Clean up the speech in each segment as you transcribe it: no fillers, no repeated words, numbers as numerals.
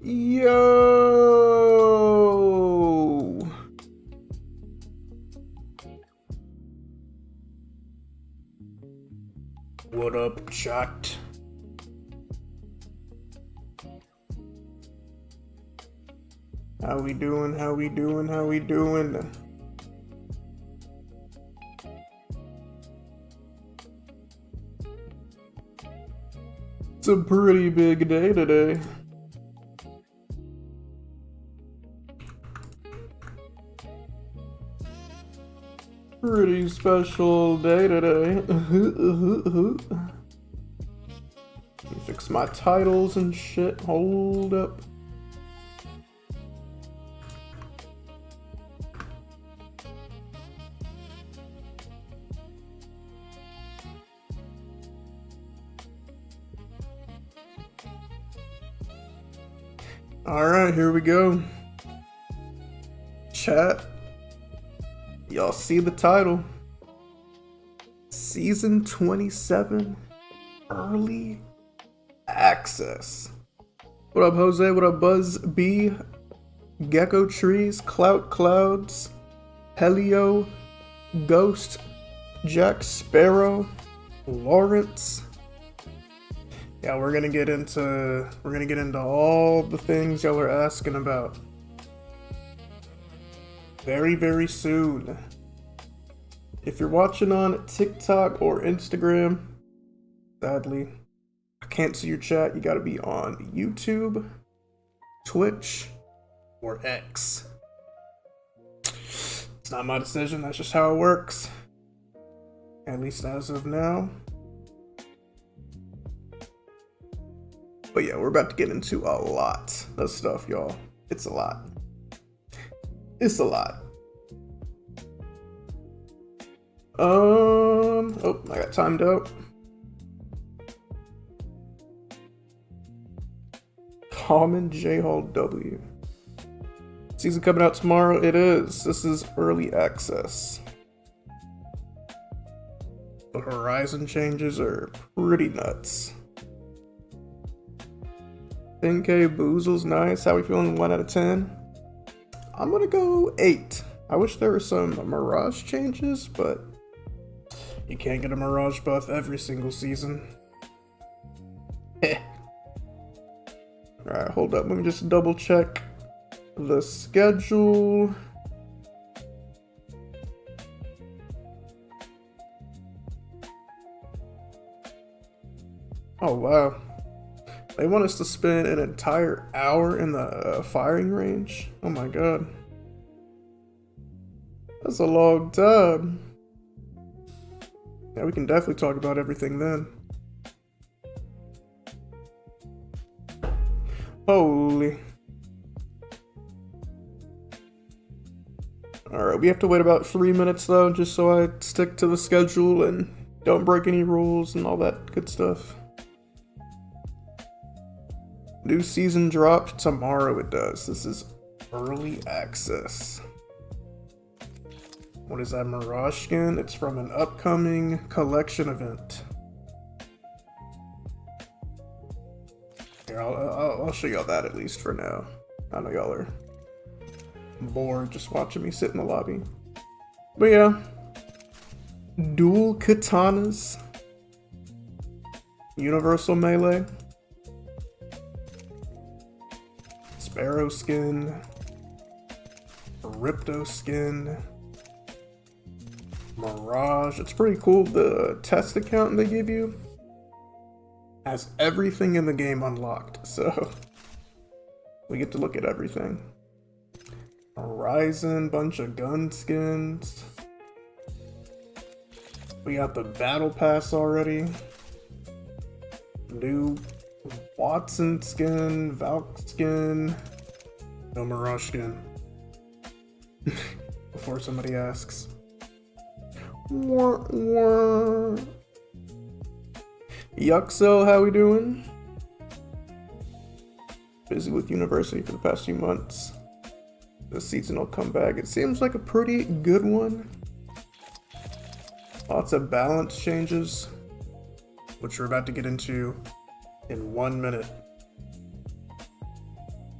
Yo! What up, chat? How we doing? How we doing? How we doing? It's a pretty big day today. Pretty special day today. Let me fix my titles and shit. Hold up. Alright, here we go. Chat. Y'all see the title. Season 27 Early Access. What up, Jose? What up, Buzz B? Gecko Trees, Clout Clouds, Helio, Ghost, Jack Sparrow, Lawrence. Yeah, we're gonna get into all the things y'all are asking about. Very, very soon. If you're watching on TikTok or Instagram, sadly, I can't see your chat. You gotta be on YouTube, Twitch, or X. It's not my decision, that's just how it works. At least as of now. But yeah, we're about to get into a lot of stuff, y'all. It's a lot. It's a lot. Oh, I got timed out. Common JHallballer. Season coming out tomorrow. It is. This is early access. The horizon changes are pretty nuts. 10k boozles, nice. How we feeling? 1 out of 10. I'm gonna go 8. I wish there were some Mirage changes, but you can't get a Mirage buff every single season. Alright, hold up. Let me just double check the schedule. Oh, wow. They want us to spend an entire hour in the firing range? Oh my god. That's a long time. Yeah, we can definitely talk about everything then. Holy. Alright, we have to wait about 3 minutes though, just so I stick to the schedule and don't break any rules and all that good stuff. New season dropped tomorrow, it does. This is early access. What is that Mirage skin? It's from an upcoming collection event. Here, I'll show y'all that at least for now. I know y'all are bored just watching me sit in the lobby. But yeah. Dual katanas. Universal melee. Sparrow skin, Ripto skin, Mirage. It's pretty cool. The test account they give you has everything in the game unlocked, so we get to look at everything. Horizon, bunch of gun skins. We got the battle pass already. New Watson skin, Valk skin, no Mirage skin. Before somebody asks. Yuxo, how we doing? Busy with university for the past few months. The seasonal comeback. It seems like a pretty good one. Lots of balance changes, which we're about to get into in 1 minute.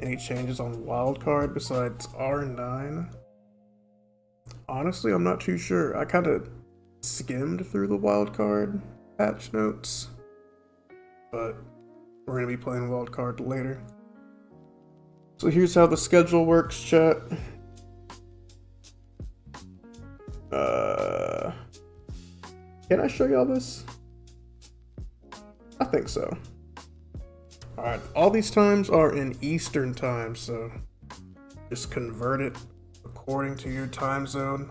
Any changes on wildcard besides R9? Honestly, I'm not too sure. I kind of skimmed through the wildcard patch notes, but we're going to be playing wildcard later. So here's how the schedule works, chat. Can I show y'all this? I think so. Alright, all these times are in Eastern time, so just convert it according to your time zone.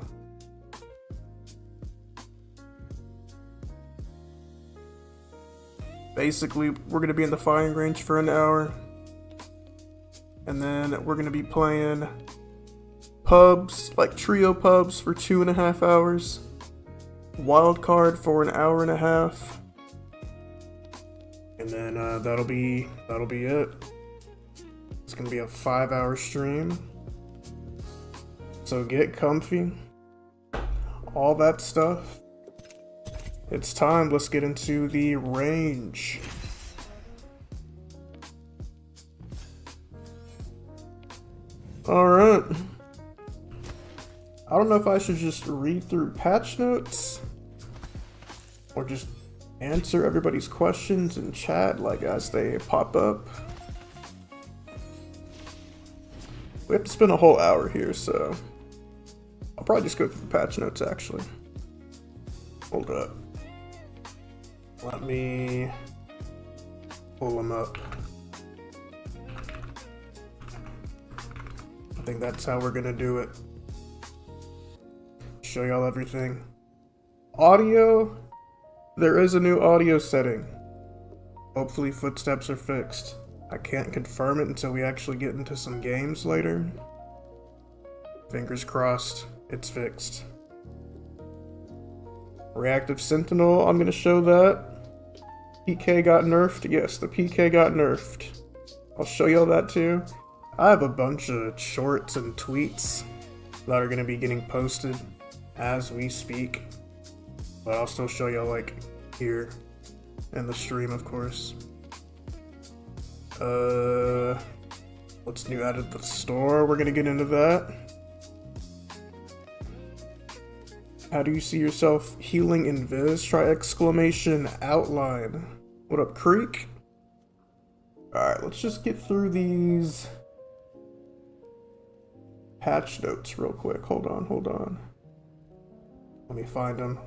Basically, we're going to be in the firing range for an hour. And then we're going to be playing pubs, like trio pubs for 2.5 hours. Wildcard for an hour and a half. And then that'll be it. It's going to be a 5-hour stream. So get comfy. All that stuff. It's time. Let's get into the range. Alright. I don't know if I should just read through patch notes or just answer everybody's questions in chat like as they pop up. We have to spend a whole hour here, so I'll probably just go through the patch notes actually. Hold up. Let me pull them up. I think that's how we're gonna do it. Show y'all everything. Audio, there is a new audio setting. Hopefully footsteps are fixed. I can't confirm it until we actually get into some games later. Fingers crossed, it's fixed. Reactive Sentinel, I'm gonna show that. PK got nerfed, yes, the PK got nerfed. I'll show y'all that too. I have a bunch of shorts and tweets that are gonna be getting posted as we speak, but I'll still show y'all like here in the stream, of course. What's new added to the store? We're gonna get into that. How do you see yourself healing in Viz? Try exclamation outline. What up, Creek? Alright, let's just get through these patch notes real quick. Hold on. Let me find them.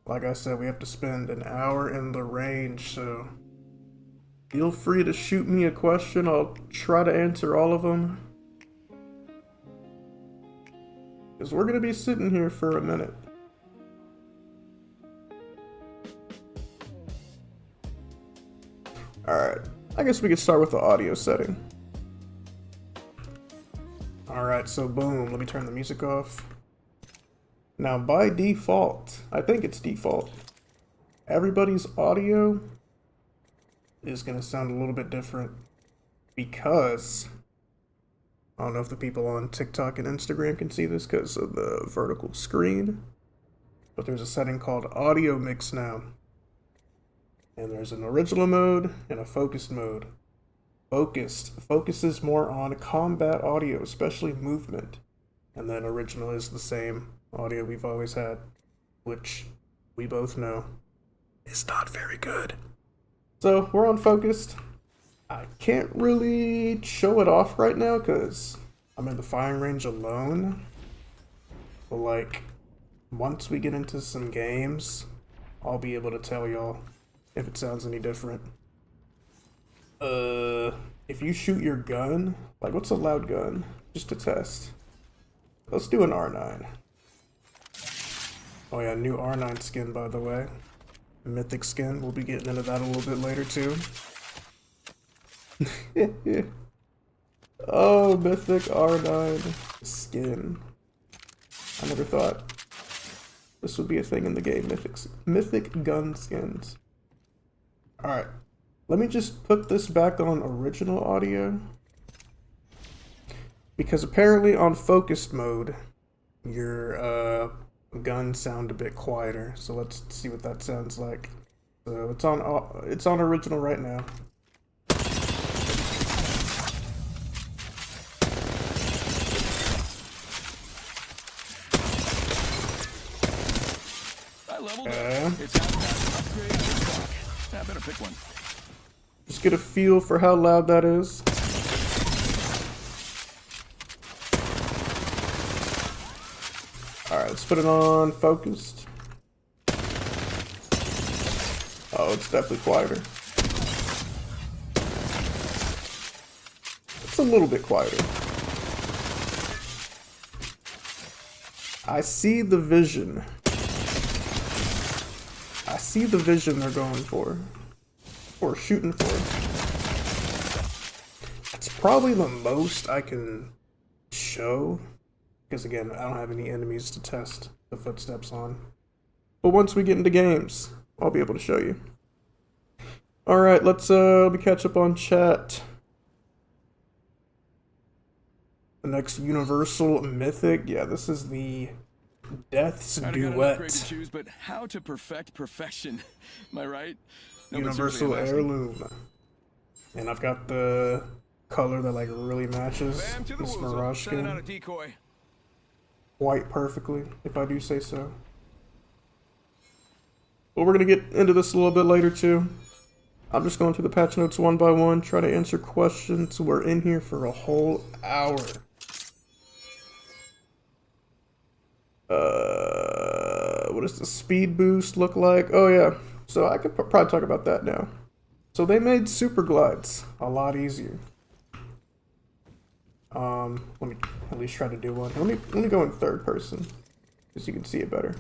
Like I said, we have to spend an hour in the range, so feel free to shoot me a question. I'll try to answer all of them. Because we're going to be sitting here for a minute. Alright, I guess we could start with the audio setting. Alright, so boom, let me turn the music off. Now by default, I think it's default, everybody's audio is going to sound a little bit different because, I don't know if the people on TikTok and Instagram can see this because of the vertical screen, but there's a setting called audio mix now. And there's an original mode and a focused mode. Focused focuses more on combat audio, especially movement. And then original is the same audio we've always had, which we both know is not very good. So we're on focused. I can't really show it off right now because I'm in the firing range alone. But like, once we get into some games, I'll be able to tell y'all if it sounds any different. If you shoot your gun, like what's a loud gun? Just to test. Let's do an R9. Oh yeah, new R9 skin by the way. Mythic skin, we'll be getting into that a little bit later too. Oh, Mythic R9 skin. I never thought This would be a thing in the game, mythic gun skins. Alright, let me just put this back on original audio. Because apparently on focused mode, your guns sound a bit quieter. So let's see what that sounds like. So it's on original right now. It's upgrade. I better pick one. Just get a feel for how loud that is. Alright, let's put it on focused. Oh, it's definitely quieter. It's a little bit quieter. I see the vision. I see the vision they're going for. Or shooting for. That's probably the most I can show. Because again, I don't have any enemies to test the footsteps on. But once we get into games, I'll be able to show you. Alright, let's catch up on chat. The next Universal Mythic. Yeah, this is the Death's Duet. To choose, but how to perfect perfection. Am I right? No, Universal Heirloom. And I've got the color that like really matches this Mirage skin. White perfectly, if I do say so. But we're gonna get into this a little bit later too. I'm just going through the patch notes one by one, try to answer questions. We're in here for a whole hour. What does the speed boost look like? Oh yeah, so I could probably talk about that now. So they made super glides a lot easier. Let me at least try to do one. Let me go in third person, so you can see it better.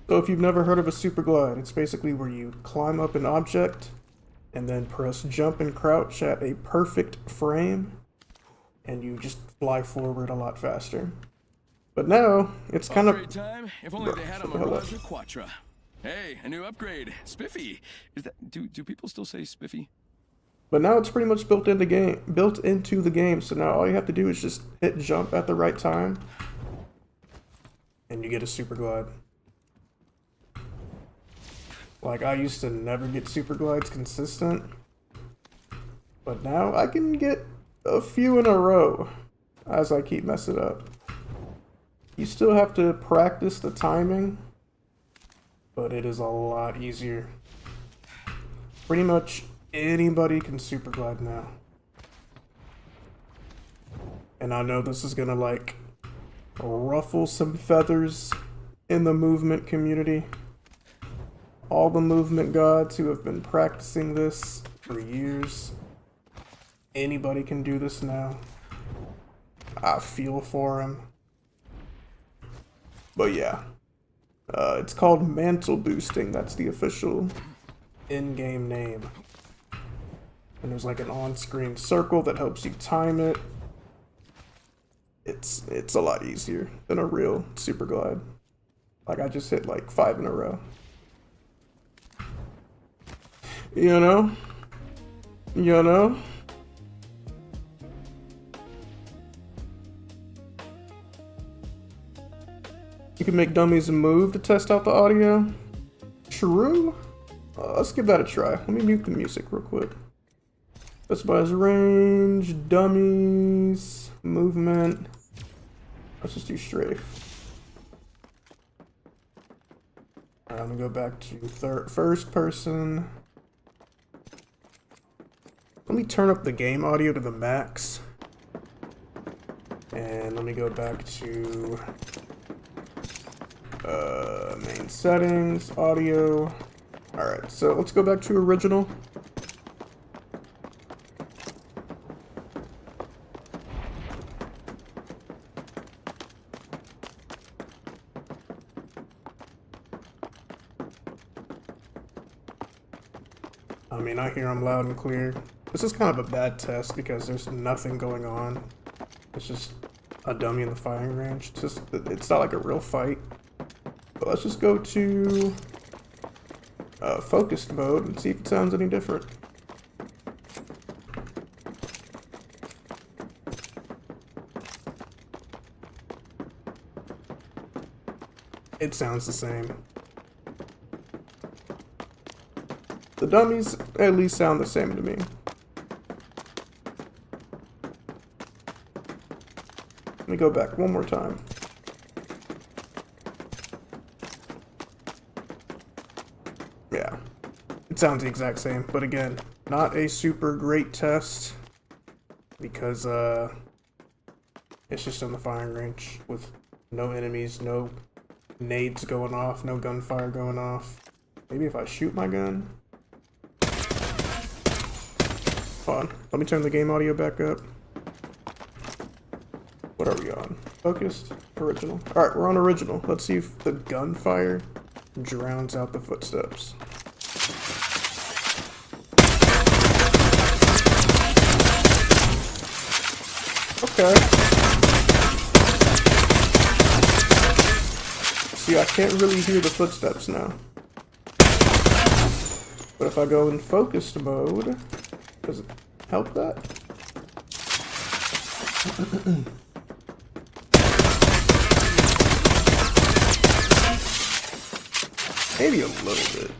So if you've never heard of a super glide, it's basically where you climb up an object and then press jump and crouch at a perfect frame, and you just fly forward a lot faster. But now it's kind of time. If only they had a Mirage or Quattro. Hey, a new upgrade, Spiffy. Is that do people still say Spiffy? But now it's pretty much built into the game. So now all you have to do is just hit jump at the right time, and you get a super glide. Like, I used to never get super glides consistent, but now I can get a few in a row as I keep messing up. You still have to practice the timing, but it is a lot easier. Pretty much anybody can super glide now. And I know this is gonna like ruffle some feathers in the movement community. All the movement gods who have been practicing this for years. Anybody can do this now. I feel for him. But yeah. It's called mantle boosting. That's the official in-game name. And there's like an on-screen circle that helps you time it. It's a lot easier than a real super glide. Like, I just hit like 5 in a row. You know? You know? You can make dummies move to test out the audio. True? Let's give that a try. Let me mute the music real quick. Specifies range, dummies, movement. Let's just do strafe. Alright, let me go back to first person. Let me turn up the game audio to the max. And let me go back to main settings, audio. Alright, so let's go back to original. I mean, I hear them loud and clear. This is kind of a bad test because there's nothing going on. It's just a dummy in the firing range. It's not like a real fight. But let's just go to focused mode and see if it sounds any different. It sounds the same. The dummies at least sound the same to me. Let me go back one more time. Yeah, it sounds the exact same, but again, not a super great test because it's just in the firing range with no enemies, no nades going off, no gunfire going off. Maybe if I shoot my gun. Hold on, let me turn the game audio back up. What are we on? Focused? Original. Alright, we're on original. Let's see if the gunfire drowns out the footsteps. Okay. See, I can't really hear the footsteps now. But if I go in focused mode, does it help that? Maybe a little bit.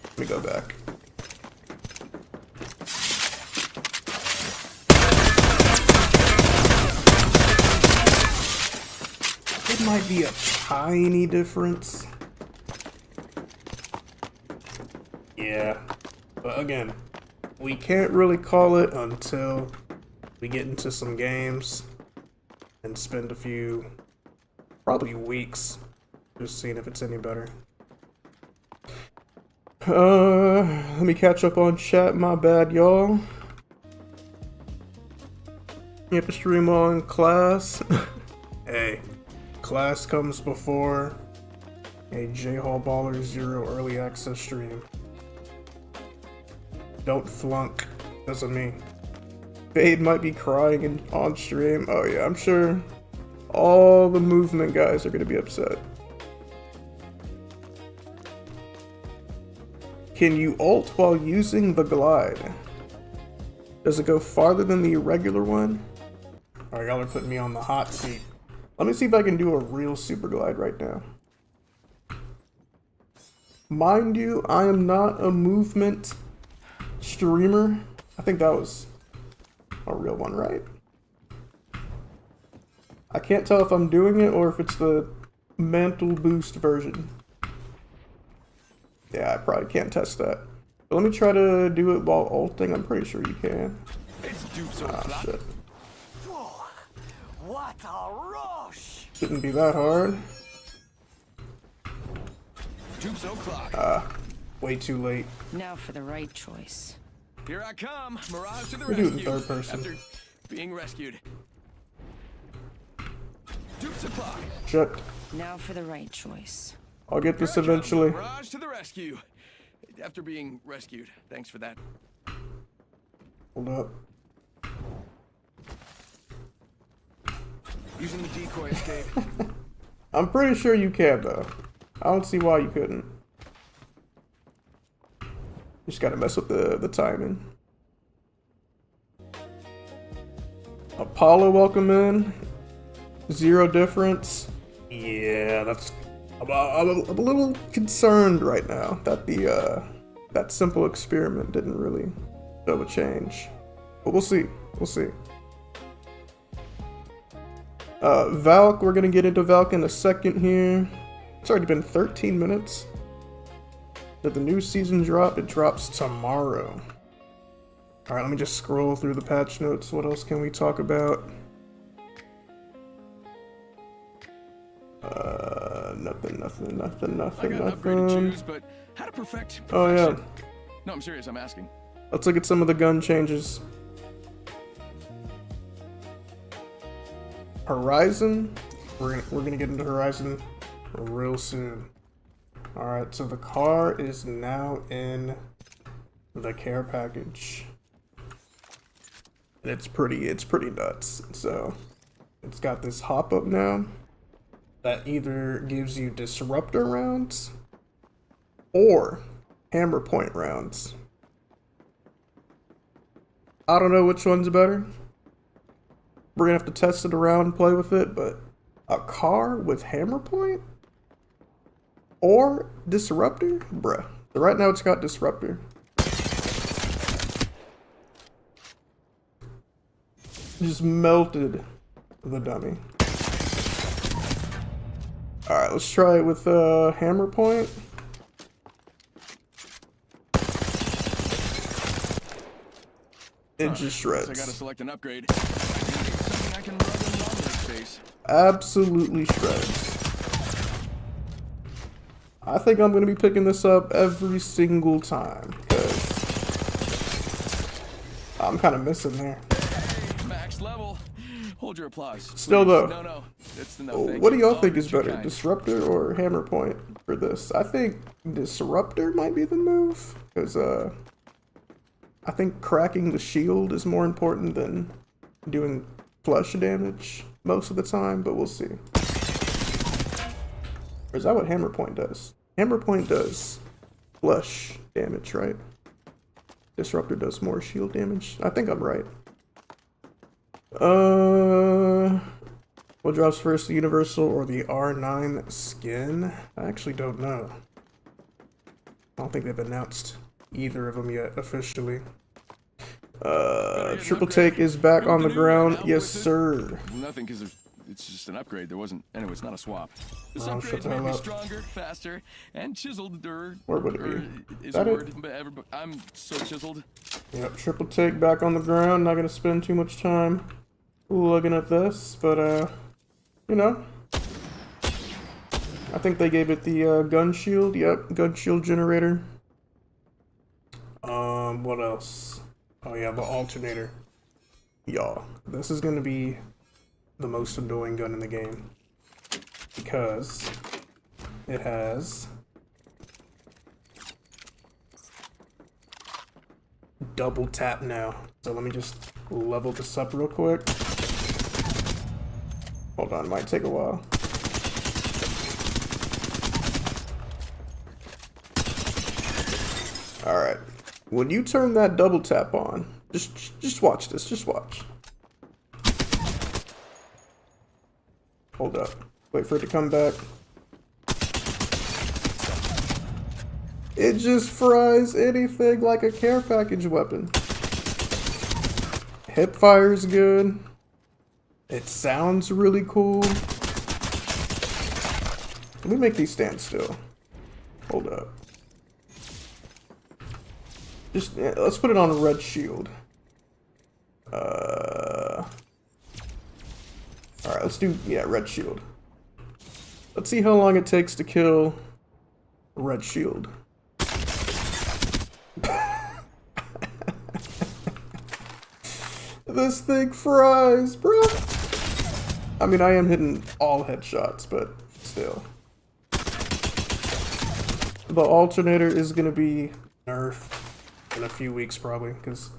Let me go back. It might be a tiny difference. Yeah, but again, we can't really call it until we get into some games and spend a few, probably weeks, just seeing if it's any better. Let me catch up on chat, my bad, y'all. You have to stream on class. Hey, class comes before a JHallballer 0 early access stream. Don't flunk, doesn't mean. Fade might be crying on stream. Oh yeah, I'm sure all the movement guys are gonna be upset. Can you ult while using the glide? Does it go farther than the regular one? Alright, y'all are putting me on the hot seat. Let me see if I can do a real super glide right now. Mind you, I am not a movement streamer. I think that was a real one, right? I can't tell if I'm doing it or if it's the mantle boost version. Yeah, I probably can't test that. But let me try to do it while ulting. I'm pretty sure you can. Ah, shit. Whoa, what a rush! Shouldn't be that hard. Way too late. Now for the right choice. Here I come, Mirage to the We do it in rescue. third person. After being rescued. Dupes o'clock. Check. Now for the right choice. I'll get this Here I come, eventually. Mirage to the rescue. After being rescued. Thanks for that. Hold up. Using the decoy escape. I'm pretty sure you can though. I don't see why you couldn't. Just gotta mess with the timing. Apollo, welcome in. 0 difference. Yeah, that's. I'm a little concerned right now that that simple experiment didn't really show a change. But we'll see. We'll see. Valk, we're gonna get into Valk in a second here. It's already been 13 minutes. Did the new season drop? It drops tomorrow. Alright, let me just scroll through the patch notes. What else can we talk about? Nothing. I got an upgrade to choose, but how to perfect Oh yeah. perfection? No, I'm serious, I'm asking. Let's look at some of the gun changes. Horizon. We're gonna get into Horizon real soon. Alright, so the car is now in the care package. It's pretty nuts. So it's got this hop up now that either gives you disruptor rounds or hammer point rounds. I don't know which one's better. We're gonna have to test it around and play with it, but a car with hammer point or disruptor? Bruh. So right now it's got disruptor. Just melted the dummy. Alright, let's try it with hammer point. It just shreds. I gotta select an upgrade. Something I can rub in Baller's face. Absolutely shreds. I think I'm gonna be picking this up every single time because I'm kind of missing there. Hey, max level. Hold your applause. Still please. though. No. It's enough. What do y'all think is better, disruptor or hammer point for this? I think disruptor might be the move because I think cracking the shield is more important than doing flush damage most of the time, but we'll see. Or is that what hammer point does? Hammer point does flush damage, right? Disruptor does more shield damage. I think I'm right. What drops first, the universal or the R9 skin? I actually don't know. I don't think they've announced either of them yet officially. Triple take is back on the ground. Yes, sir. Nothing, because it's just an upgrade. There wasn't. Anyway, it's not a swap. This Oh, upgrade shut the made hell me up. stronger, faster, and chiseled. Where would it be? Is That a it? word, but I'm so chiseled. Yep, triple take back on the ground. Not gonna spend too much time looking at this, but you know, I think they gave it the gun shield. Yep, gun shield generator. What else? Oh yeah, the alternator. Y'all, this is gonna be the most annoying gun in the game because it has double tap now. So let me just level this up real quick. Hold on, might take a while. Alright. When you turn that double tap on, just watch this, just watch. Hold up. Wait for it to come back. It just fries anything like a care package weapon. Hip fire is good. It sounds really cool. Let me make these stand still. Hold up. Just let's put it on a red shield. Alright, let's do red shield. Let's see how long it takes to kill red shield. This thing fries, bro. I mean, I am hitting all headshots, but still. The alternator is gonna be nerfed in a few weeks probably, because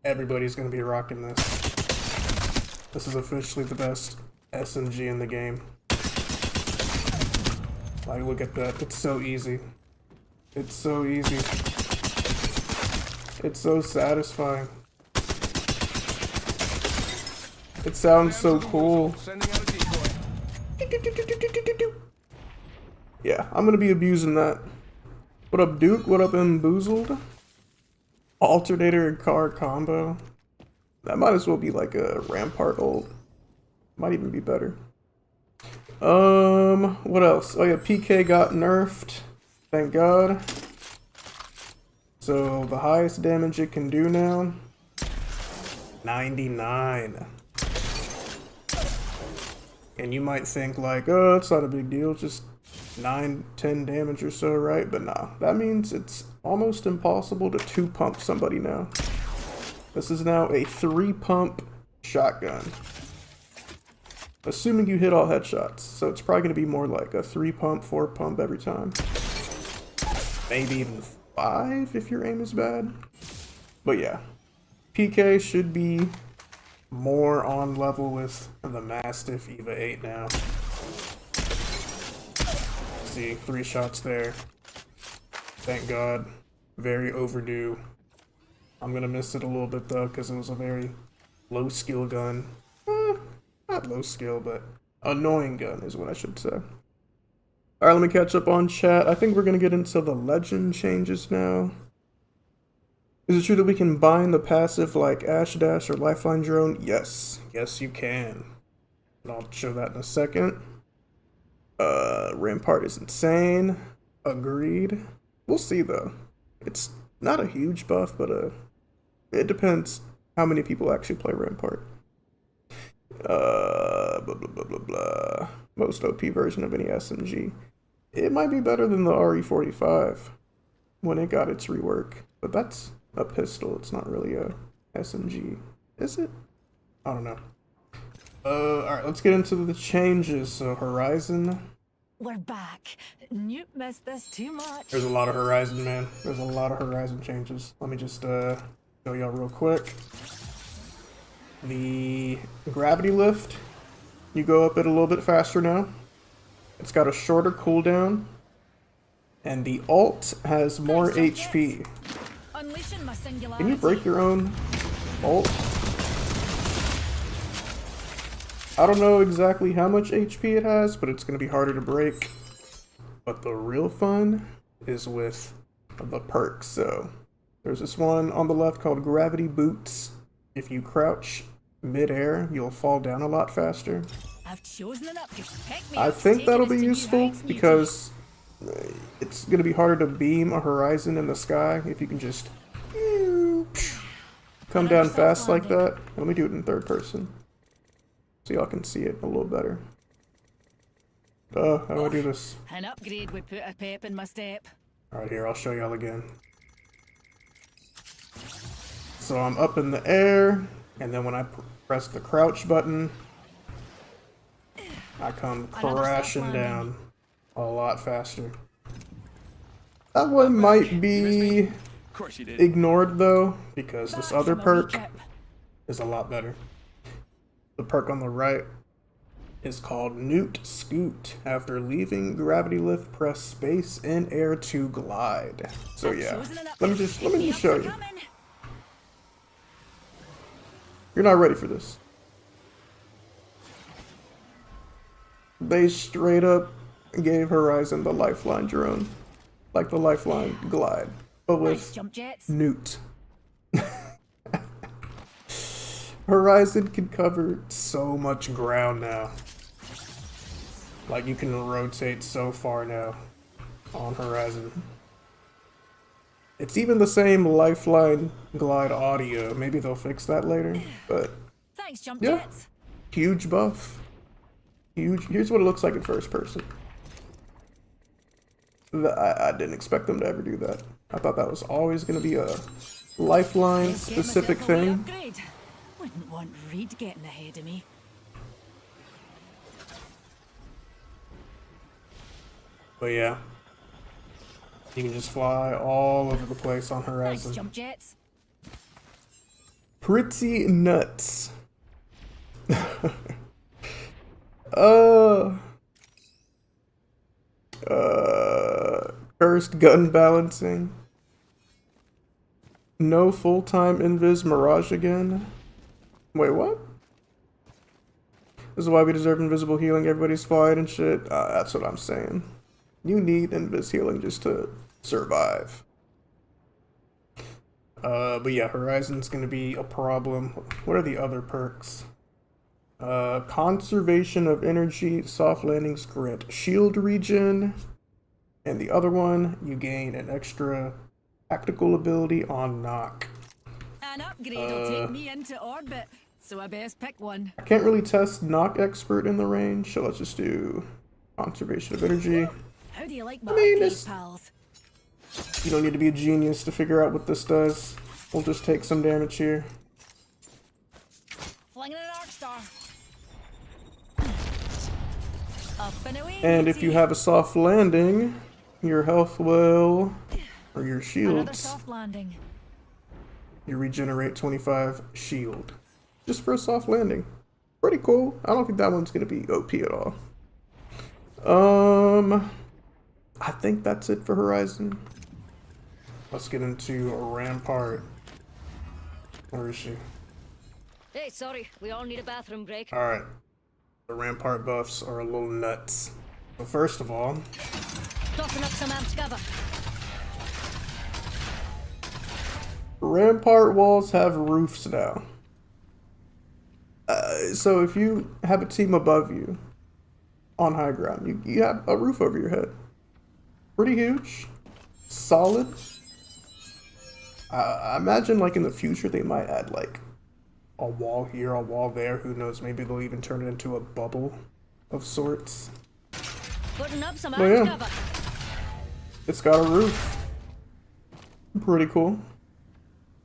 everybody's gonna be rocking this. This is officially the best SMG in the game. Like, look at that. It's so easy. It's so easy. It's so satisfying. It sounds so cool. Yeah, I'm gonna be abusing that. What up, Duke? What up, Boozled? Alternator and car combo. That might as well be like a Rampart ult. Might even be better. What else? Oh yeah, PK got nerfed. Thank God. So the highest damage it can do now, 99. And you might think like, oh, it's not a big deal, just 9-10 damage or so, right? But nah, that means it's almost impossible to 2-pump somebody now. This is now a 3-pump shotgun. Assuming you hit all headshots, so it's probably going to be more like a 3-pump, 4-pump every time. maybe even 5 if your aim is bad. But yeah, PK should be more on level with the Mastiff EVA 8 now. See, 3 shots there. Thank God. Very overdue. I'm gonna miss it a little bit though, because it was a very low skill gun. Not low skill, but annoying gun is what I should say. Alright, let me catch up on chat. I think we're gonna get into the legend changes now. Is it true that we can bind the passive like Ash Dash or Lifeline Drone? Yes. Yes, you can. And I'll show that in a second. Rampart is insane. Agreed. We'll see though. It's not a huge buff, but it depends how many people actually play Rampart. Blah blah blah blah blah. Most OP version of any SMG. It might be better than the RE45 when it got its rework, but that's a pistol. It's not really a SMG, is it? I don't know. Alright, let's get into the changes. So Horizon. We're back. Nope, missed this too much. There's a lot of Horizon, man. There's a lot of Horizon changes. Let me just show y'all real quick. The gravity lift, you go up it a little bit faster now. It's got a shorter cooldown. And the ult has more HP. Unleashing my singularity. Can you break your own ult? I don't know exactly how much HP it has, but it's going to be harder to break. But the real fun is with the perks. So there's this one on the left called Gravity Boots. If you crouch mid-air, you'll fall down a lot faster. I've chosen an upgrade. I think that'll be useful because it's going to be harder to beam a Horizon in the sky if you can just come down fast like that. Let me do it in third person so y'all can see it a little better. How do I do this? An upgrade would put a pep in my step. Alright, here, I'll show y'all again. So I'm up in the air, and then when I press the crouch button, I come crashing down a lot faster. That one might be ignored though, because this other perk is a lot better. The perk on the right is called Newt Scoot. After leaving gravity lift, press space in air to glide. So yeah, let me just show you. You're not ready for this. They straight up gave Horizon the Lifeline drone, like the Lifeline glide, but with Newt. Horizon can cover so much ground now. Like, you can rotate so far now on Horizon. It's even the same Lifeline glide audio. Maybe they'll fix that later, but yeah, huge buff. Huge. Here's what it looks like in first person. I didn't expect them to ever do that. I thought that was always going to be a Lifeline specific thing. Wouldn't want Reed getting ahead of me. But yeah, you can just fly all over the place on Horizon. Nice jump jets. Pretty nuts. Cursed gun balancing. No full-time invis mirage again. Wait, what? This is why we deserve invisible healing. Everybody's flying and shit. That's what I'm saying. You need invis healing just to survive. But yeah, Horizon's gonna be a problem. What are the other perks? Conservation of energy, soft landings grant shield regen. And the other one, you gain an extra tactical ability on knock. An upgrade will take me into orbit, so I best pick one. I can't really test knock expert in the range, so let's just do conservation of energy. How do you like my upgrade, pals? You don't need to be a genius to figure out what this does. We'll just take some damage here. Flinging an arc star. Up and away. And if you have a soft landing, your health well, or your Another shields, soft landing. you regenerate 25 shield. Just for a soft landing. Pretty cool. I don't think that one's gonna be OP at all. I think that's it for Horizon. Let's get into Rampart. Where is she? Hey, sorry, we all need a bathroom break. Alright. The Rampart buffs are a little nuts. But first of all, Tossing up some amped cover. Rampart walls have roofs now. So if you have a team above you on high ground, you have a roof over your head. Pretty huge. Solid. I imagine like in the future they might add like a wall here, a wall there. Who knows? Maybe they'll even turn it into a bubble of sorts. Putting up some But amped yeah, cover. it's got a roof. Pretty cool.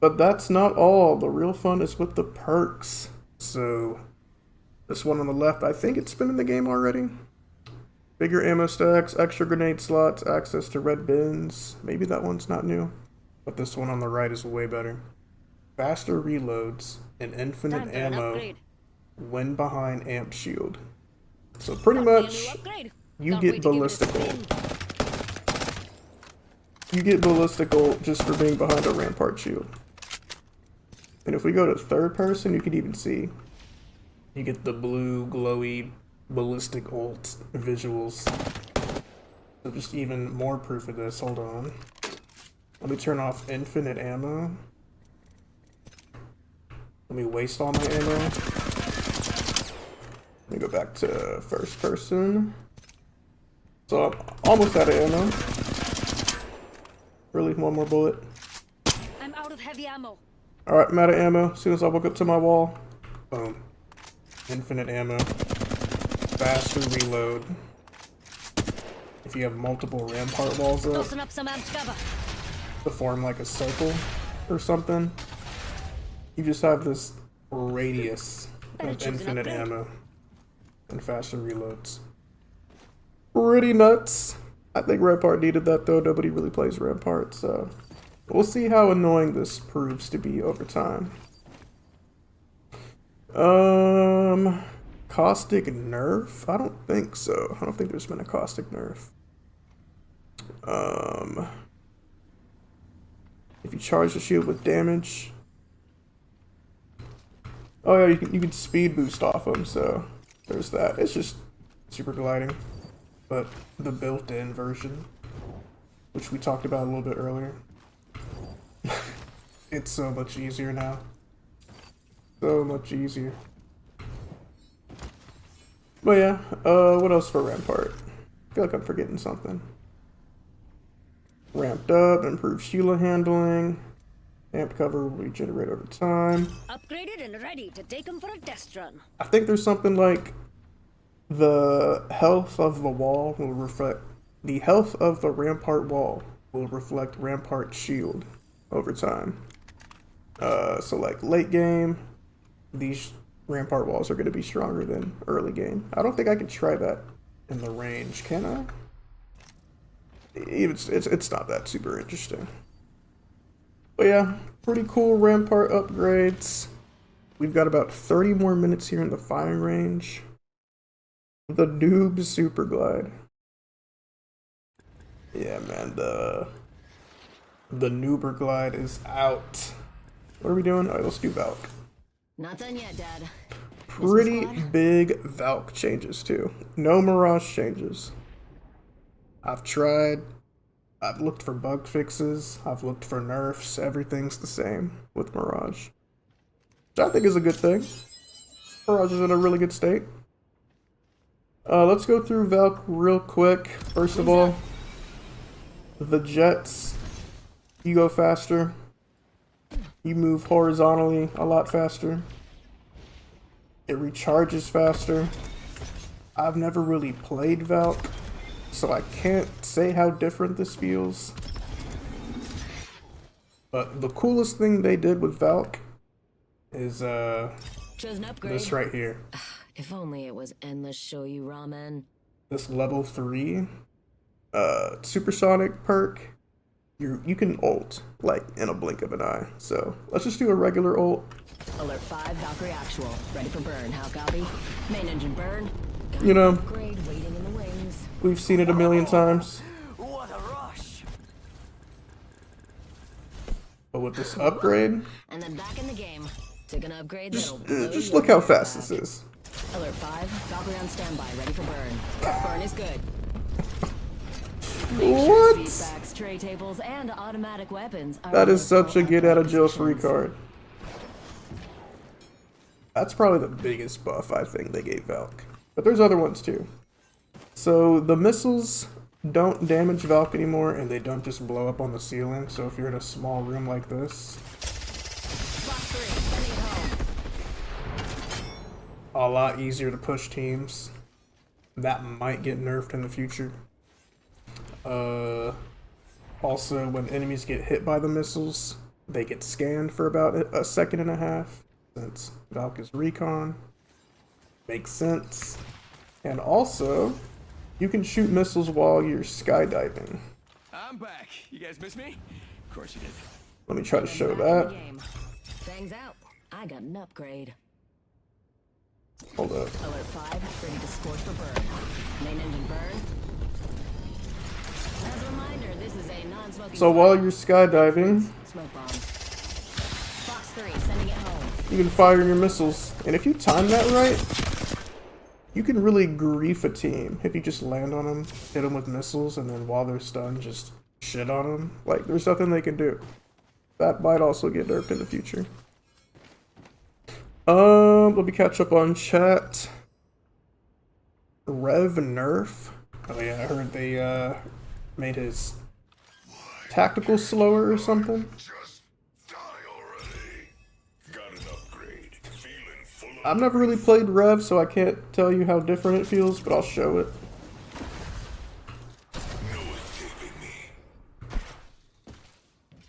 But that's not all. The real fun is with the perks. So this one on the left, I think it's been in the game already. Bigger ammo stacks, extra grenade slots, access to red bins. Maybe that one's not new. But this one on the right is way better. Faster reloads and infinite Time for an ammo upgrade. when behind amp shield. So pretty Got me a new much upgrade. you Can't get wait to give it a ballistic spin. ult. You get ballistic ult just for being behind a Rampart shield. And if we go to third person, you can even see you get the blue glowy ballistic ult visuals. So just even more proof of this. Hold on. Let me turn off infinite ammo. Let me waste all my ammo. Let me go back to first person. So I'm almost out of ammo. Really, one more bullet. I'm out of heavy ammo. Alright, I'm out of ammo. As soon as I walk up to my wall, boom. Infinite ammo. Faster reload. If you have multiple Rampart walls up Tossing up some amped cover. to form like a circle or something, you just have this radius Better of choose an infinite upgrade. ammo and faster reloads. Pretty nuts. I think Rampart needed that though. Nobody really plays Rampart, so we'll see how annoying this proves to be over time. Caustic nerf? I don't think so. I don't think there's been a caustic nerf. If you charge the shield with damage. Oh yeah, you can speed boost off them, so there's that. It's just super gliding, but the built-in version, which we talked about a little bit earlier. It's so much easier now. So much easier. But yeah, what else for Rampart? I feel like I'm forgetting something. Ramped up, improved Sheila handling. Amp cover will regenerate over time. Upgraded and ready to take them for a test run. I think there's something like the health of the wall will reflect the health of the Rampart wall will reflect Rampart shield over time. So like late game, these Rampart walls are going to be stronger than early game. I don't think I can try that in the range, can I? It's not that super interesting. But yeah, pretty cool Rampart upgrades. We've got about 30 more minutes here in the firing range. The noob super glide. Yeah, man, the noober glide is out. What are we doing? Alright, let's do Valk. Not done yet, Dad. Pretty big Valk changes too. No Mirage changes. I've tried. I've looked for bug fixes. I've looked for nerfs. Everything's the same with Mirage, which I think is a good thing. Mirage is in a really good state. Let's go through Valk real quick. First of all, the jets. You go faster. You move horizontally a lot faster. It recharges faster. I've never really played Valk, so I can't say how different this feels. But the coolest thing they did with Valk is Chose an upgrade. this right here. If only it was endless show you ramen. This level 3 supersonic perk, you can ult like in a blink of an eye. So let's just do a regular ult. Alert 5, Valkyrie actual. Ready for burn. How copy? Main engine burn. Got You know, an upgrade waiting in the wings. we've seen it a million times. What a rush! But with this upgrade, And then back in the game. Took an upgrade just, that'll blow just your look how mind fast back. this is. Alert 5, Valkyrie on standby, ready for burn. Burn is good. What? Feedbacks, tray tables, and automatic weapons are That is ready such for a get out of jail free positions. card. That's probably the biggest buff I think they gave Valk. But there's other ones too. So the missiles don't damage Valk anymore, and they don't just blow up on the ceiling. So if you're in a small room like this, Box 3, sending it home. a lot easier to push teams. That might get nerfed in the future. Also, when enemies get hit by the missiles, they get scanned for about a second and a half. Since Valk is recon, makes sense. And also, you can shoot missiles while you're skydiving. I'm back. You guys miss me? Of course you did. Let me try to show Back in the that. game. Fangs out. I got an upgrade. Hold up. Alert 5, ready to scorch for burn. Main engine burn. As a reminder, this is a non-smoking So while you're skydiving, smoke bomb. Fox 3, sending it home. you can fire your missiles. And if you time that right, you can really grief a team. If you just land on them, hit them with missiles, and then while they're stunned, just shit on them. Like, there's nothing they can do. That might also get nerfed in the future. Let me catch up on chat. Rev nerf. Oh yeah, I heard they made his tactical slower or something. Just die already. Got an upgrade. Feeling full of I've never really played Rev, so I can't tell you how different it feels, but I'll show it. no escaping me.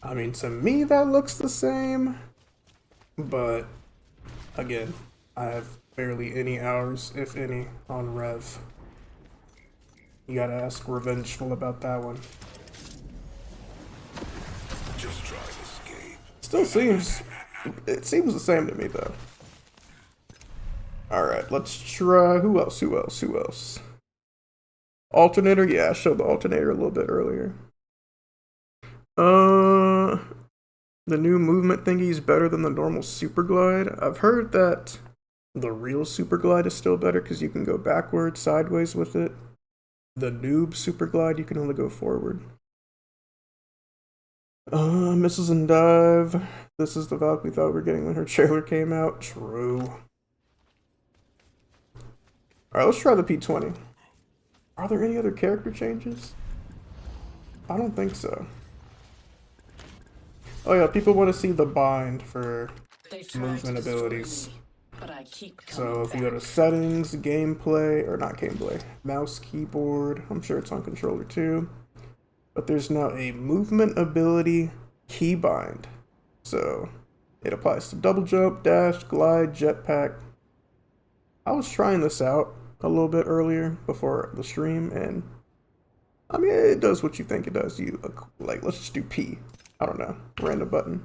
I mean, to me that looks the same, but again, I have barely any hours, if any, on Rev. You gotta ask Revengeful about that one. Just try to escape. Still seems, it seems the same to me though. Alright, let's try, who else? Alternator, yeah, I showed the alternator a little bit earlier. The new movement thingy is better than the normal super glide. I've heard that the real super glide is still better because you can go backwards, sideways with it. The noob super glide, you can only go forward. Missiles and dive. This is the Valk we thought we were getting when her trailer came out. True. Alright, let's try the P20. Are there any other character changes? I don't think so. Oh yeah, people want to see the bind for movement abilities. But I keep So if you go to settings, gameplay, or not gameplay, mouse, keyboard, I'm sure it's on controller too. But there's now a movement ability keybind. So it applies to double jump, dash, glide, jetpack. I was trying this out a little bit earlier before the stream, and I mean, it does what you think it does. You, like, let's just do P. I don't know, random button.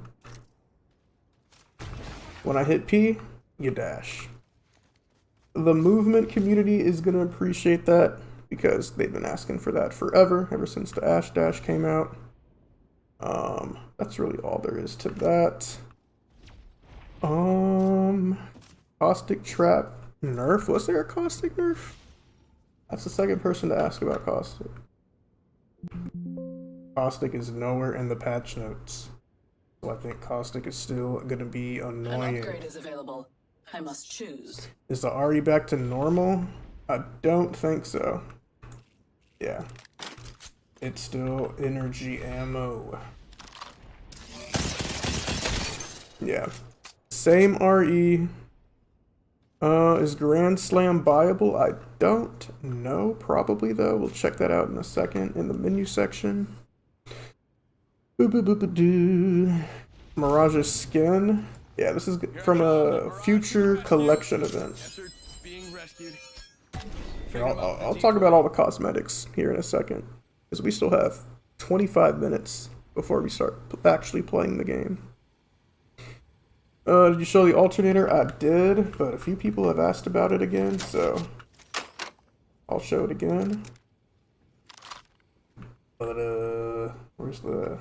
When I hit P, you dash. The movement community is going to appreciate that because they've been asking for that forever, ever since the Ash Dash came out. That's really all there is to that. Caustic Trap nerf? Was there a Caustic nerf? That's the second person to ask about Caustic. Caustic is nowhere in the patch notes. So I think Caustic is still going to be annoying. An upgrade is available. I must choose. Is the Ari back to normal? I don't think so. Yeah. It's still energy ammo. Yeah. Same RE. Is Grand Slam buyable? I don't know. Probably though. We'll check that out in a second in the menu section. Mirage's skin. Yeah, this is from a future collection event. After being rescued. Here, I'll talk about all the cosmetics here in a second. because we still have 25 minutes before we start actually playing the game. Did you show the alternator? I did, but a few people have asked about it again, so I'll show it again. But, where's the...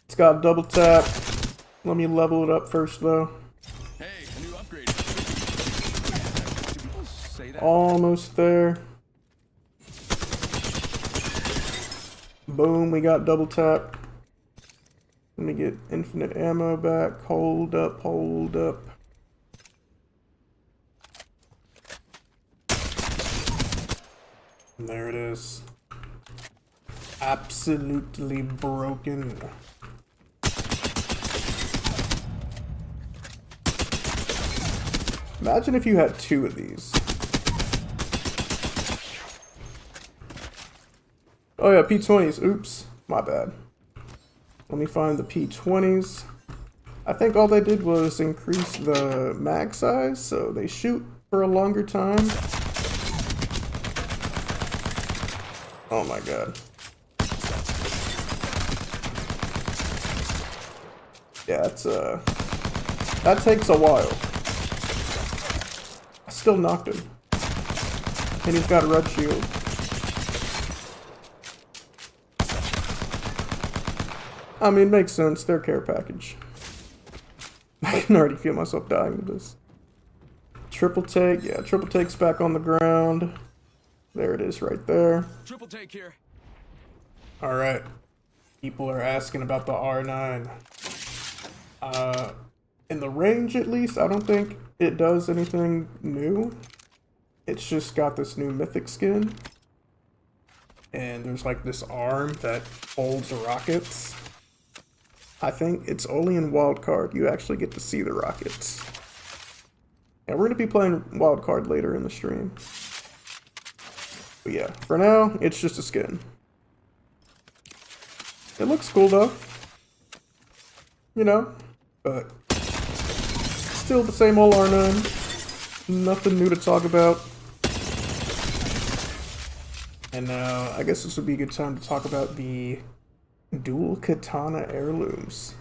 It's got double tap. Let me level it up first, though. Hey, a new upgrade. Do people say that? Almost there. Boom, we got double tap. Let me get infinite ammo back. Hold up, hold up. And there it is. Absolutely broken. Imagine if you had 2 of these. Oh yeah, P20s. Oops, my bad. Let me find the P20s. I think all they did was increase the mag size, so they shoot for a longer time. Oh my god. Yeah, it's that takes a while. I still knocked him. And he's got a red shield. I mean, it makes sense. Their care package. I can already feel myself dying with this. Triple take. Yeah, triple take's back on the ground. There it is right there. Triple take here. Alright. People are asking about the R9. In the range at least, I don't think it does anything new. It's just got this new mythic skin. And there's like this arm that holds rockets. I think it's only in wildcard you actually get to see the rockets. And we're going to be playing wildcard later in the stream. But yeah, for now, it's just a skin. It looks cool though. You know, but still the same old R9. Nothing new to talk about. And now, I guess this would be a good time to talk about the dual katana heirlooms.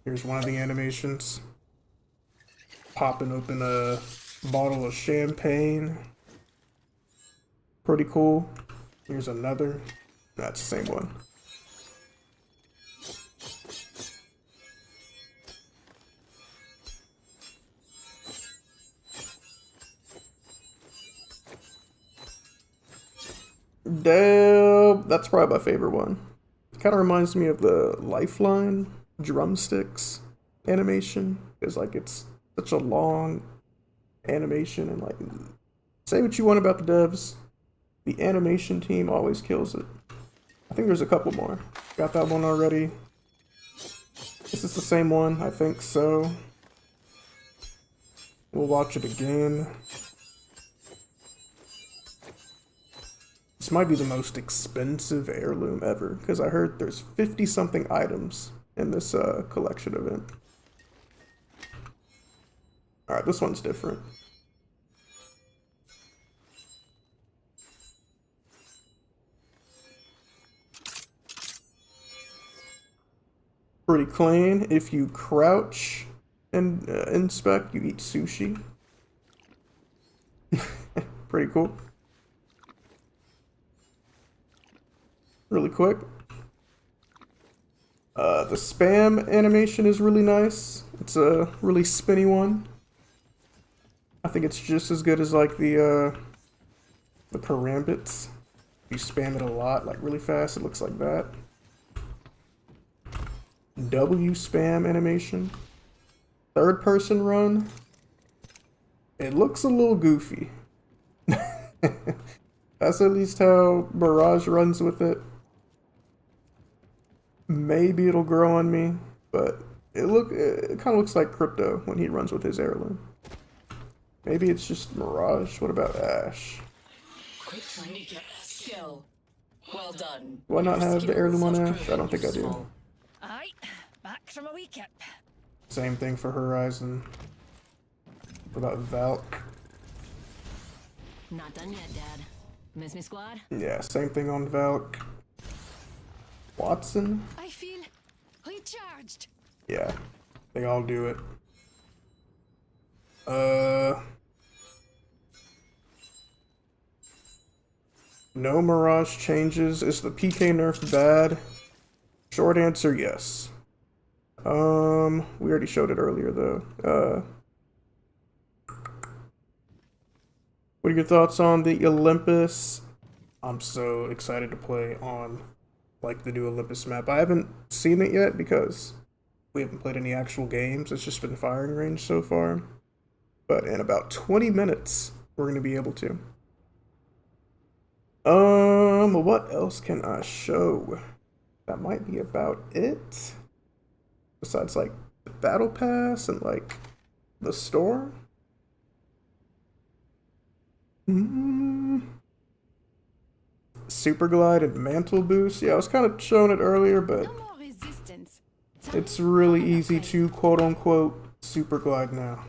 Here's one of the animations. Popping open a bottle of champagne. Pretty cool. Here's another. That's the same one. Damn, that's probably my favorite one. It kind of reminds me of the Lifeline drumsticks animation. It's like it's such a long animation, and like, say what you want about the devs, the animation team always kills it. I think there's a couple more. Got that one already. Is this the same one? I think so. We'll watch it again. This might be the most expensive heirloom ever, because I heard there's 50-something items in this collection event. Alright, this one's different. Pretty clean. If you crouch and inspect, you eat sushi. Pretty cool. Really quick. The spam animation is really nice. It's a really spinny one. I think it's just as good as like the karambits. You spam it a lot, like really fast, it looks like that. W spam animation. Third person run. It looks a little goofy. That's at least how Barrage runs with it. Maybe it'll grow on me, but it kind of looks like Crypto when he runs with his heirloom. Maybe it's just Mirage. What about Ash? Quit trying to get that skill. Well done. Do I not have the heirloom on Ash? I don't think I do. Aye, back from a wee kip. Same thing for Horizon. What about Valk? Not done yet, Dad. Miss me, squad? Yeah, same thing on Valk. Watson? I feel recharged. Yeah, they all do it. No Mirage changes. Is the PK nerf bad? Short answer, yes. We already showed it earlier though. What are your thoughts on the Olympus? I'm so excited to play on like the new Olympus map. I haven't seen it yet because we haven't played any actual games. It's just been firing range so far. But in about 20 minutes, we're gonna be able to. What else can I show? That might be about it. Besides like the battle pass and like the store. Super glide and mantle boost. Yeah, I was kind of showing it earlier, but No more resistance. it's really easy to quote unquote super glide now.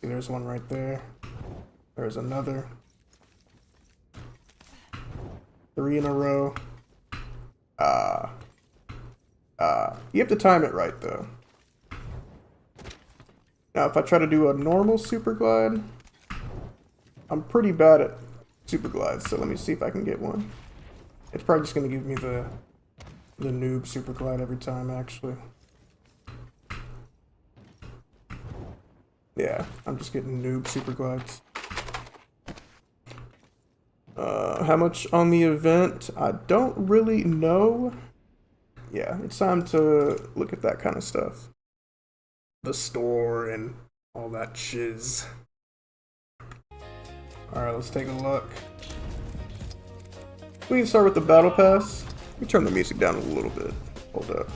See, there's one right there. There's another. 3 in a row. You have to time it right though. Now if I try to do a normal super glide, I'm pretty bad at super glides, so let me see if I can get one. It's probably just gonna give me the noob super glide every time actually. Yeah, I'm just getting noob super glides. How much on the event? I don't really know. Yeah, it's time to look at that kind of stuff. The store and all that shiz. Alright, let's take a look. We can start with the battle pass. Let me turn the music down a little bit. Hold up.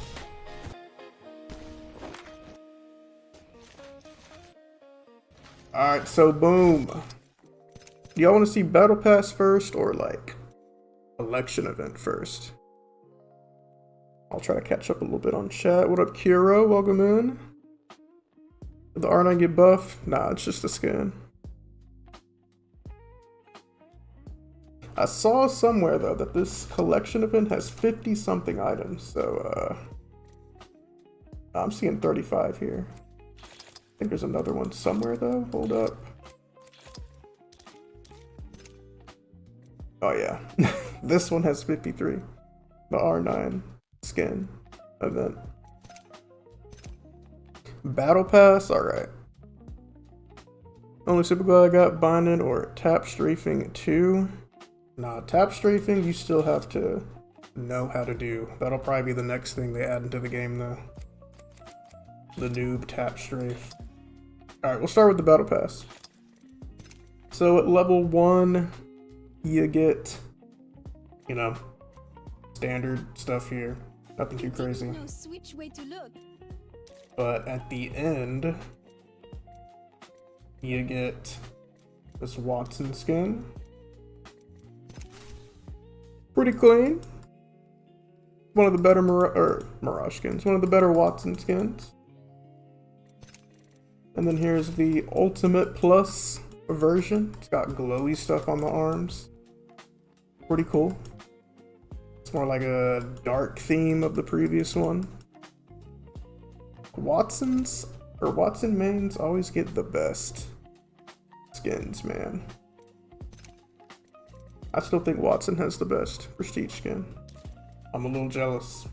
Alright, so boom. Do y'all want to see battle pass first or like election event first? I'll try to catch up a little bit on chat. What up, Kiro? Welcome in. Did the R9 get buffed? Nah, it's just a skin. I saw somewhere though that this collection event has 50 something items, so I'm seeing 35 here. I think there's another one somewhere though. Hold up. Oh yeah, this one has 53. The R9 skin event. Battle pass, alright. Only super glad I got binding or tap strafing 2. Nah, tap strafing you still have to know how to do. That'll probably be the next thing they add into the game though. The noob tap strafe. Alright, we'll start with the battle pass. So at level 1, you get, you know, standard stuff here. Nothing too crazy. No switch way to look. But at the end, you get this Watson skin. Pretty clean. One of the better Mirage skins. One of the better Watson skins. And then here's the Ultimate Plus version. It's got glowy stuff on the arms. Pretty cool. It's more like a dark theme of the previous one. Watson mains always get the best skins, man. I still think Watson has the best prestige skin. I'm a little jealous.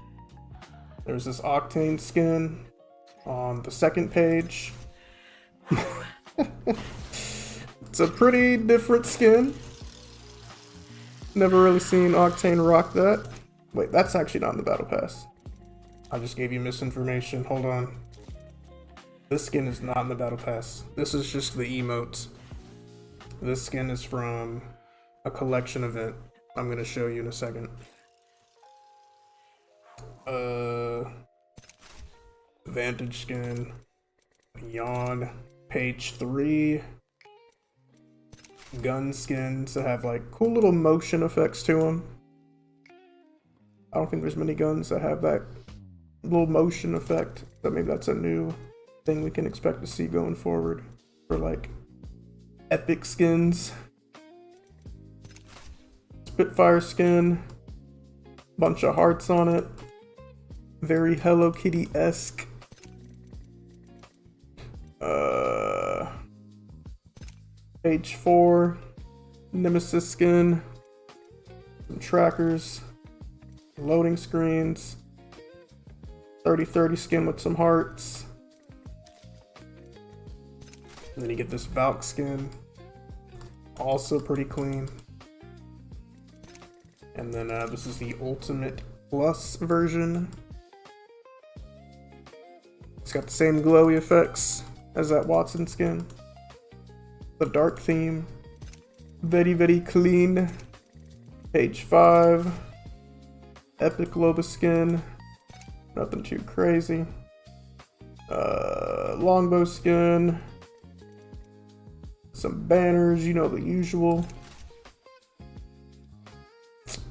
There's this Octane skin on the second page. It's a pretty different skin. Never really seen Octane rock that. Wait, that's actually not in the battle pass. I just gave you misinformation. Hold on. This skin is not in the battle pass. This is just the emotes. This skin is from a collection event I'm gonna show you in a second. Vantage skin. Yawn. Page 3. Gun skins that have like cool little motion effects to them. I don't think there's many guns that have that little motion effect, but maybe that's a new thing we can expect to see going forward for like epic skins. Spitfire skin. Bunch of hearts on it. Very Hello Kitty-esque. Page 4. Nemesis skin. Some trackers. Loading screens. 30/30 skin with some hearts. And then you get this Valk skin. Also pretty clean. And then this is the Ultimate Plus version. It's got the same glowy effects as that Watson skin. The dark theme. Very, very clean. Page 5. Epic Loba skin. Nothing too crazy. Longbow skin. Some banners, you know, the usual.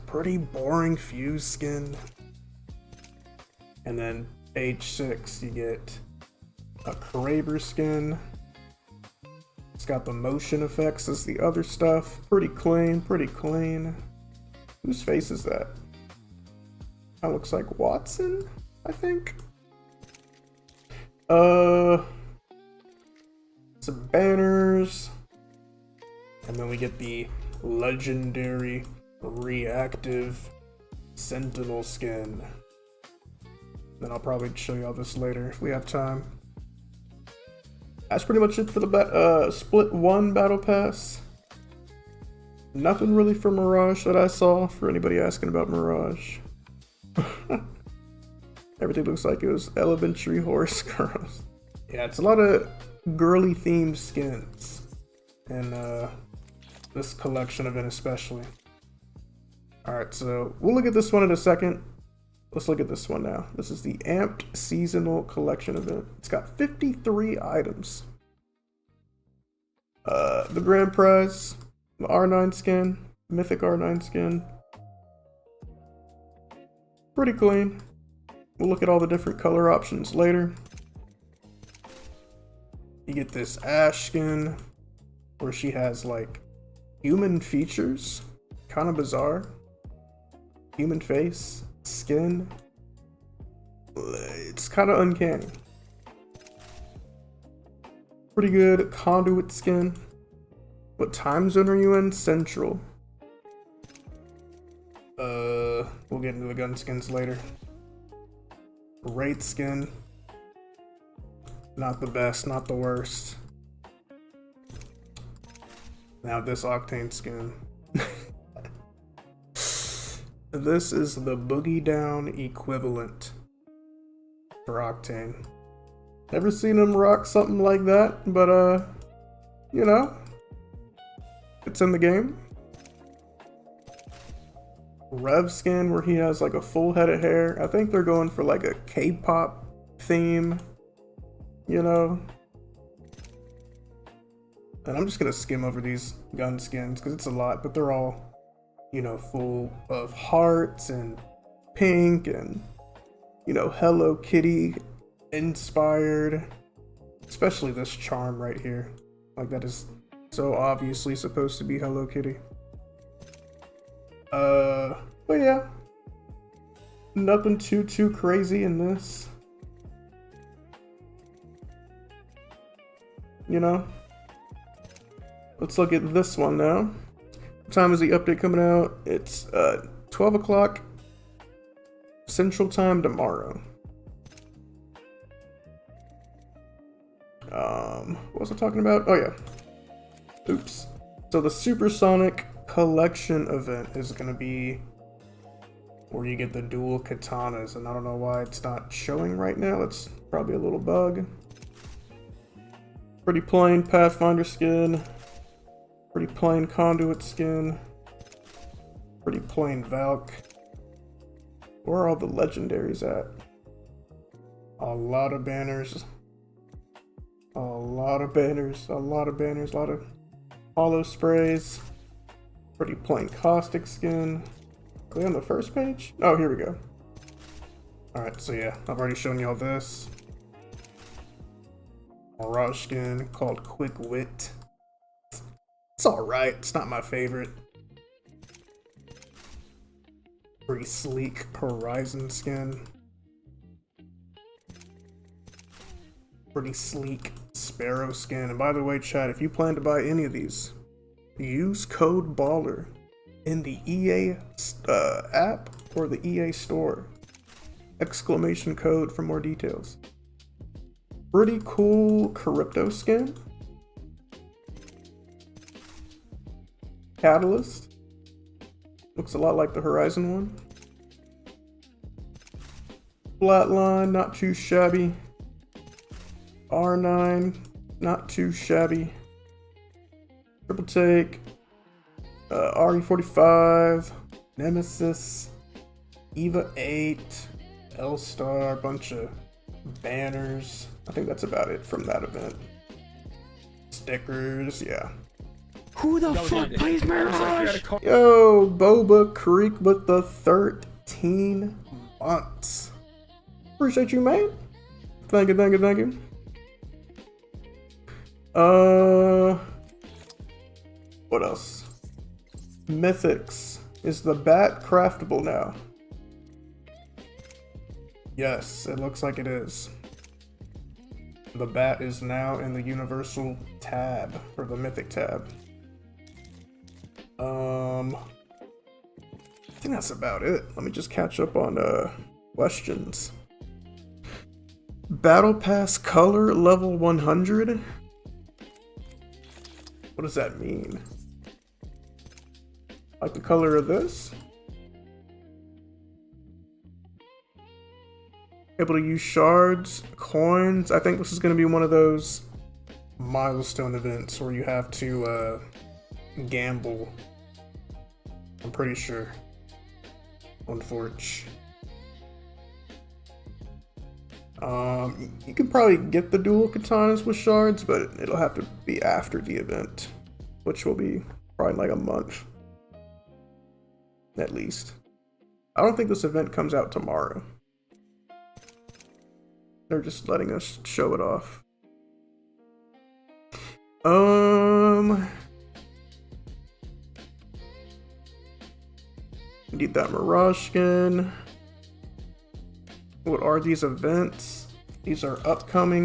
Pretty boring Fuse skin. And then page 6, you get a Kraber skin. It's got the motion effects as the other stuff. Pretty clean, pretty clean. Whose face is that? That looks like Watson, I think. Some banners. And then we get the legendary reactive Sentinel skin. Then I'll probably show you all this later if we have time. That's pretty much it for the Split 1 Battle Pass. Nothing really for Mirage that I saw, for anybody asking about Mirage. Everything looks like it was Elementary Horse Girls. Yeah, it's a lot of girly themed skins. And this collection event especially. Alright, so we'll look at this one in a second. Let's look at this one now. This is the Amped Seasonal Collection event. It's got 53 items. The grand prize, the R9 skin, Mythic R9 skin. Pretty clean. We'll look at all the different color options later. You get this Ash skin, where she has like human features. Kind of bizarre. Human face, skin. It's kind of uncanny. Pretty good Conduit skin. What time zone are you in? Central. We'll get into the gun skins later. Wraith skin. Not the best, not the worst. Now this Octane skin. This is the Boogie Down equivalent for Octane. Never seen him rock something like that, but you know, it's in the game. Rev skin where he has like a full head of hair. I think they're going for like a K-pop theme, you know. And I'm just gonna skim over these gun skins because it's a lot, but they're all, you know, full of hearts and pink and, you know, Hello Kitty inspired. Especially this charm right here. Like that is so obviously supposed to be Hello Kitty. But yeah. Nothing too crazy in this. You know? Let's look at this one now. What time is the update coming out? It's 12 o'clock Central Time tomorrow. What was I talking about? Oh yeah. Oops. So the Supersonic Collection event is going to be where you get the dual katanas, and I don't know why it's not showing right now. That's probably a little bug. Pretty plain Pathfinder skin. Pretty plain Conduit skin. Pretty plain Valk. Where are all the legendaries at? A lot of banners. A lot of banners. A lot of banners. A lot of hollow sprays. Pretty plain Caustic skin. Are they on the first page? Oh, here we go. Alright, so yeah, I've already shown you all this. Mirage skin called Quick Wit. It's alright, it's not my favorite. Pretty sleek Horizon skin. Pretty sleek Sparrow skin. And by the way, chat, if you plan to buy any of these, use code BALLER in the EA app or the EA store. Exclamation code for more details. Pretty cool Crypto skin. Catalyst. Looks a lot like the Horizon one. Flatline, not too shabby. R9, not too shabby. Triple Take. RE45. Nemesis. Eva 8. L-Star, bunch of banners. I think that's about it from that event. Stickers, yeah. Who the fuck plays Mirage? Yo, Boba Creek with the 13 months. Appreciate you, man. Thank you, thank you, thank you. What else? Mythics. Is the bat craftable now? Yes, it looks like it is. The bat is now in the Universal tab, or the Mythic tab. I think that's about it. Let me just catch up on questions. Battle Pass color level 100? What does that mean? Like the color of this? Able to use shards, coins. I think this is going to be one of those milestone events where you have to gamble. I'm pretty sure. On Forge. You can probably get the dual katanas with shards, but it'll have to be after the event, which will be probably like a month. At least. I don't think this event comes out tomorrow. They're just letting us show it off. Need that Mirage skin. What are these events? These are upcoming